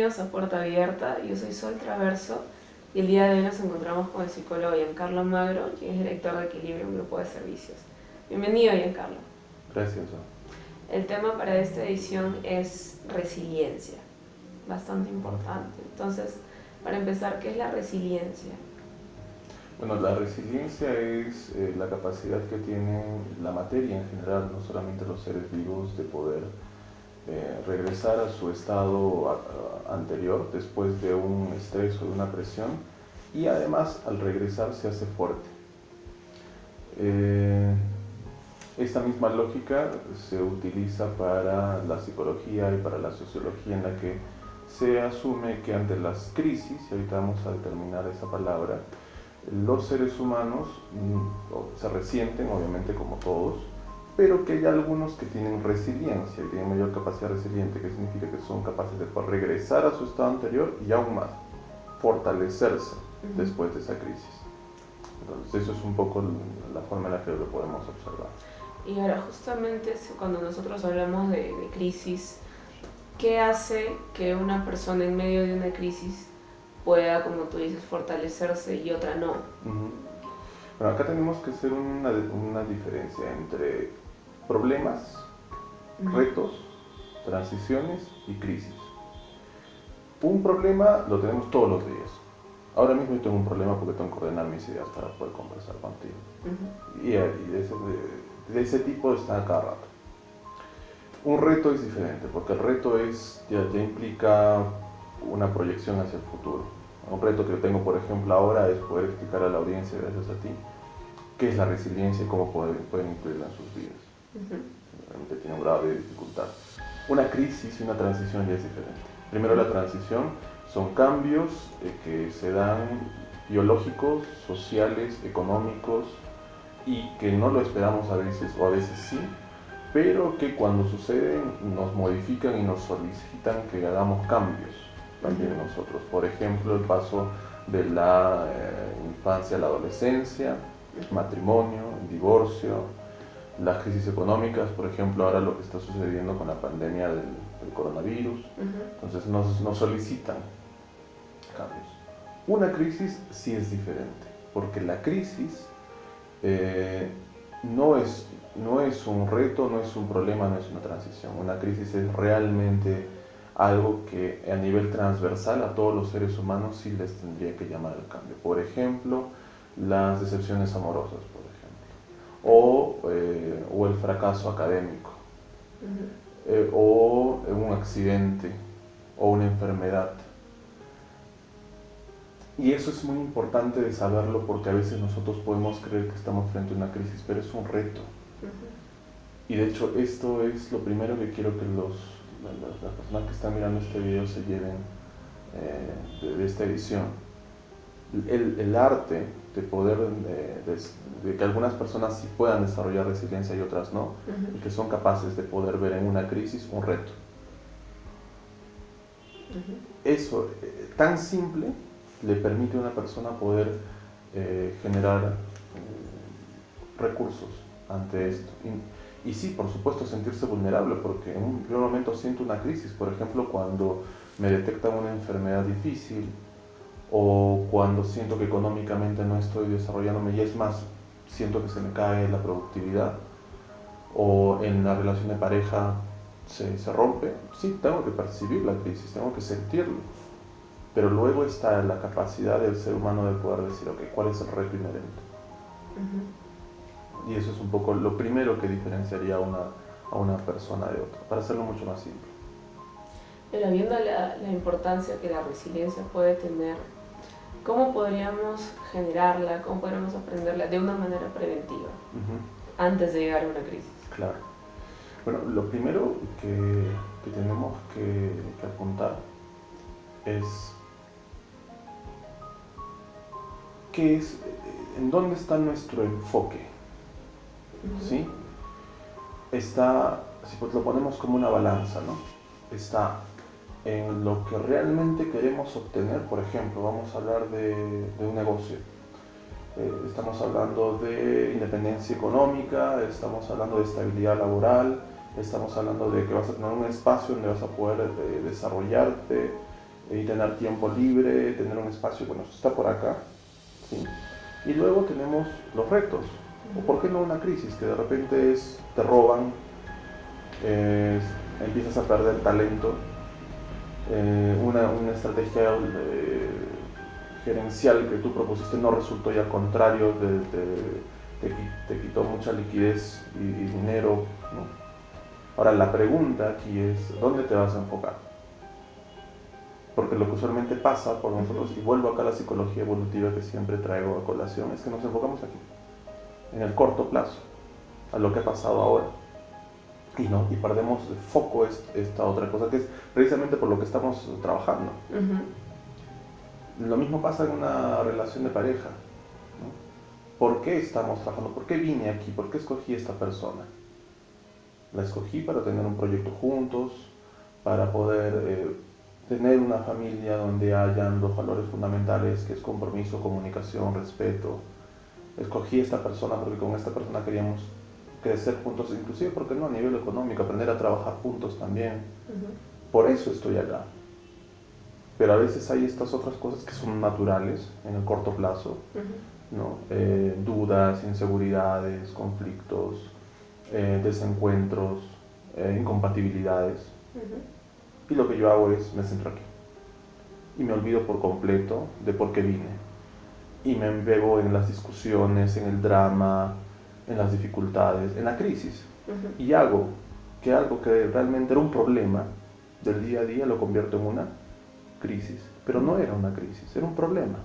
Bienvenidos a Puerta Abierta, yo soy Sol Traverso y el día de hoy nos encontramos con el psicólogo Giancarlo Magro, quien es director de Equilibrio, un grupo de servicios. Bienvenido, Giancarlo. Gracias. El tema para esta edición es resiliencia, bastante importante. Entonces, para empezar, ¿qué es la resiliencia? Bueno, la resiliencia es la capacidad que tiene la materia en general, no solamente los seres vivos, de poder regresar a su estado anterior después de un estrés o de una presión, y además al regresar se hace fuerte. Esta misma lógica se utiliza para la psicología y para la sociología, en la que se asume que ante las crisis, y ahorita vamos a determinar esa palabra, los seres humanos se resienten, obviamente como todos, pero que hay algunos que tienen resiliencia y tienen mayor capacidad resiliente, que significa que son capaces de regresar a su estado anterior y aún más, fortalecerse después de esa crisis. Entonces eso es un poco la forma en la que lo podemos observar. Y ahora, justamente cuando nosotros hablamos de crisis, ¿qué hace que una persona en medio de una crisis pueda, como tú dices, fortalecerse y otra no? Bueno, acá tenemos que hacer una diferencia entre problemas, retos, transiciones y crisis. Un problema lo tenemos todos los días. Ahora mismo yo tengo un problema porque tengo que ordenar mis ideas para poder conversar contigo. Y de ese tipo está a cada rato. Un reto es diferente, porque el reto ya implica una proyección hacia el futuro. Un reto que yo tengo, por ejemplo, ahora es poder explicar a la audiencia, gracias a ti, qué es la resiliencia y cómo pueden incluirla en sus vidas. Realmente tiene un grado de dificultad. Una crisis y una transición ya es diferente. Primero, la transición son cambios que se dan biológicos, sociales, económicos, y que no lo esperamos a veces, o a veces sí, pero que cuando suceden nos modifican y nos solicitan que hagamos cambios también nosotros. Por ejemplo, el paso de la infancia a la adolescencia, el matrimonio, el divorcio, las crisis económicas, por ejemplo, ahora lo que está sucediendo con la pandemia del coronavirus. Entonces nos solicitan cambios. Una crisis sí es diferente, porque la crisis no es un reto, no es un problema, no es una transición. Una crisis es realmente algo que a nivel transversal a todos los seres humanos sí les tendría que llamar al cambio. Por ejemplo, las decepciones amorosas, por ejemplo, o el fracaso académico, o un accidente, o una enfermedad. Y eso es muy importante de saberlo, porque a veces nosotros podemos creer que estamos frente a una crisis, pero es un reto. Y de hecho esto es lo primero que quiero que las personas que están mirando este video se lleven de esta edición. El arte de poder, de que algunas personas sí puedan desarrollar resiliencia y otras no, y que son capaces de poder ver en una crisis un reto. Eso, tan simple, le permite a una persona poder generar recursos ante esto. Y sí, por supuesto, sentirse vulnerable, porque en un primer momento siento una crisis, por ejemplo, cuando me detectan una enfermedad difícil, o cuando siento que económicamente no estoy desarrollándome, y es más, siento que se me cae la productividad, o en la relación de pareja se rompe. Sí, tengo que percibir la crisis, tengo que sentirlo, pero luego está la capacidad del ser humano de poder decir, ok, ¿cuál es el reto inherente? Y eso es un poco lo primero que diferenciaría a una persona de otra, para hacerlo mucho más simple. Pero viendo la importancia que la resiliencia puede tener, ¿cómo podríamos generarla, cómo podríamos aprenderla de una manera preventiva antes de llegar a una crisis? Claro. Bueno, lo primero que tenemos que apuntar es en dónde está nuestro enfoque. ¿Sí? Está, si lo ponemos como una balanza, ¿no? Está en lo que realmente queremos obtener. Por ejemplo, vamos a hablar de un negocio. Estamos hablando de independencia económica, estamos hablando de estabilidad laboral, estamos hablando de que vas a tener un espacio donde vas a poder desarrollarte, y tener tiempo libre, tener un espacio, bueno, eso está por acá, ¿sí? Y luego tenemos los retos, o por qué no una crisis, que de repente te roban, empiezas a perder talento, una estrategia gerencial que tú propusiste no resultó y al contrario te quitó mucha liquidez y dinero, ¿no? Ahora la pregunta aquí es, ¿dónde te vas a enfocar? Porque lo que usualmente pasa por nosotros, y vuelvo acá a la psicología evolutiva que siempre traigo a colación, es que nos enfocamos aquí, en el corto plazo, a lo que ha pasado ahora. Y perdemos de foco esta otra cosa, que es precisamente por lo que estamos trabajando. Lo mismo pasa en una relación de pareja, ¿no? ¿Por qué estamos trabajando? ¿Por qué vine aquí? ¿Por qué escogí a esta persona? La escogí para tener un proyecto juntos, para poder tener una familia donde hayan los valores fundamentales, que es compromiso, comunicación, respeto. Escogí a esta persona porque con esta persona queríamos crecer juntos, inclusive, ¿por qué no?, a nivel económico, aprender a trabajar juntos también. Por eso estoy acá. Pero a veces hay estas otras cosas que son naturales en el corto plazo, ¿no? Dudas, inseguridades, conflictos, desencuentros, incompatibilidades. Y lo que yo hago es, me centro aquí. Y me olvido por completo de por qué vine. Y me embebo en las discusiones, en el drama, en las dificultades, en la crisis. Y algo que realmente era un problema del día a día lo convierto en una crisis. Pero no era una crisis, era un problema.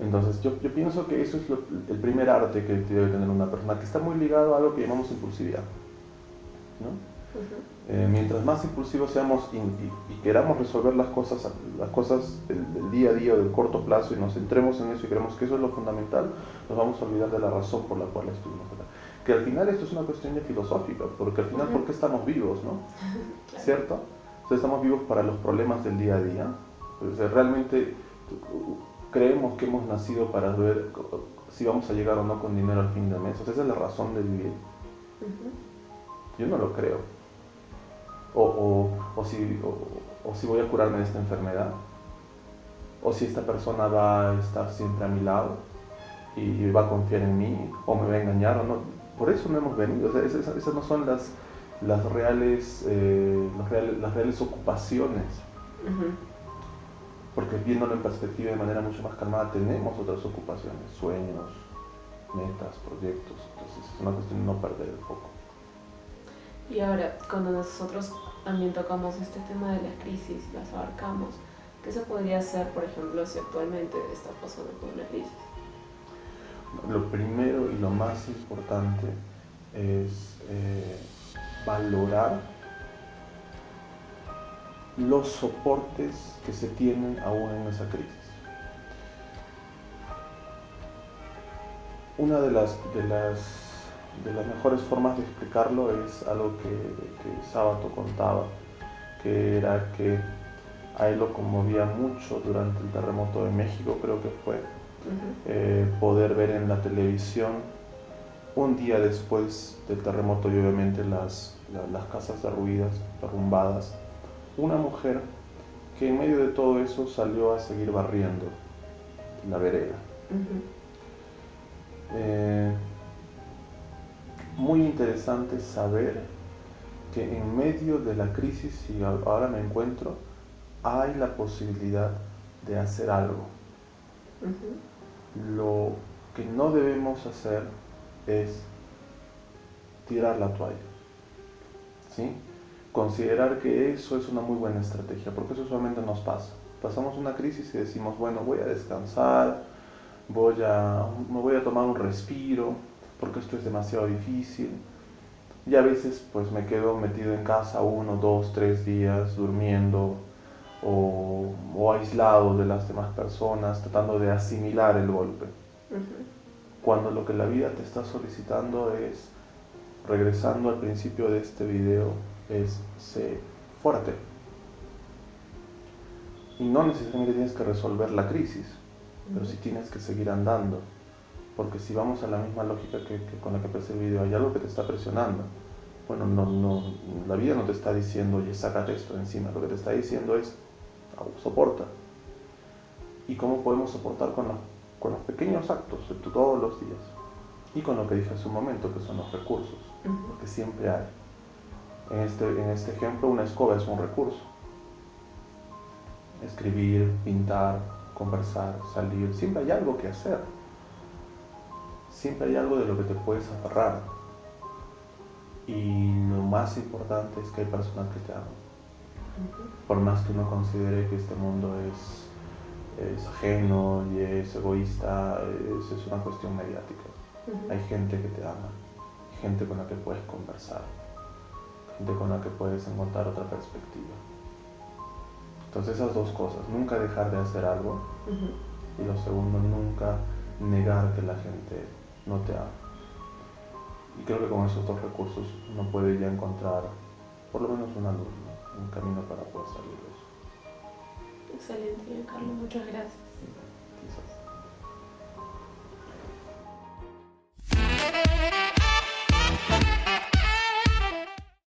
Entonces yo pienso que eso es el primer arte que debe tener una persona, que está muy ligado a algo que llamamos impulsividad, ¿no? Mientras más impulsivos seamos y queramos resolver las cosas del día a día o del corto plazo y nos centremos en eso y creemos que eso es lo fundamental, nos vamos a olvidar de la razón por la cual estuvimos acá. Que al final esto es una cuestión ya filosófica, porque al final ¿por qué estamos vivos, no? Claro. ¿Cierto? Entonces estamos vivos para los problemas del día a día. Entonces, realmente creemos que hemos nacido para ver si vamos a llegar o no con dinero al fin de mes. O sea, esa es la razón de vivir. Yo no lo creo. O si voy a curarme de esta enfermedad, o si esta persona va a estar siempre a mi lado y va a confiar en mí, o me va a engañar o no. Por eso no hemos venido. O sea, esas no son las reales ocupaciones. Porque viéndolo en perspectiva de manera mucho más calmada, tenemos otras ocupaciones, sueños, metas, proyectos. Entonces es una cuestión de no perder el foco. Y ahora, cuando nosotros también tocamos este tema de la crisis, las abarcamos, ¿qué se podría hacer, por ejemplo, si actualmente está pasando por una crisis? Lo primero y lo más importante es valorar los soportes que se tienen aún en esa crisis. Una de las mejores formas de explicarlo es algo que Sábato contaba, que era que a él lo conmovía mucho durante el terremoto de México, creo que fue, poder ver en la televisión, un día después del terremoto y obviamente las casas derrumbadas, una mujer que en medio de todo eso salió a seguir barriendo la vereda. Muy interesante saber que en medio de la crisis, y ahora me encuentro, hay la posibilidad de hacer algo. Lo que no debemos hacer es tirar la toalla, ¿sí? Considerar que eso es una muy buena estrategia, porque eso usualmente nos pasa. Pasamos una crisis y decimos, bueno, voy a descansar, me voy a tomar un respiro, porque esto es demasiado difícil. Y a veces pues me quedo metido en casa 1, 2, 3 días durmiendo o aislado de las demás personas, tratando de asimilar el golpe. Cuando lo que la vida te está solicitando es, regresando al principio de este video, es sé fuerte. Y no necesariamente tienes que resolver la crisis, pero sí tienes que seguir andando. Porque si vamos a la misma lógica que con la que empecé el video, hay algo que te está presionando. Bueno, la vida no te está diciendo, oye, sácate esto de encima. Lo que te está diciendo es, soporta. Y cómo podemos soportar con los pequeños actos de todos los días. Y con lo que dije hace un momento, que son los recursos, porque siempre hay. En este ejemplo, una escoba es un recurso. Escribir, pintar, conversar, salir, siempre hay algo que hacer. Siempre hay algo de lo que te puedes agarrar. Y lo más importante es que hay personas que te aman. Por más que uno considere que este mundo es ajeno y es egoísta, es una cuestión mediática. Hay gente que te ama, gente con la que puedes conversar, gente con la que puedes encontrar otra perspectiva. Entonces esas dos cosas, nunca dejar de hacer algo y lo segundo, nunca negar que la gente no te ama. Y creo que con esos dos recursos uno puede ya encontrar por lo menos una luz, ¿no? Un camino para poder salir de eso. Excelente, Carlos, muchas gracias.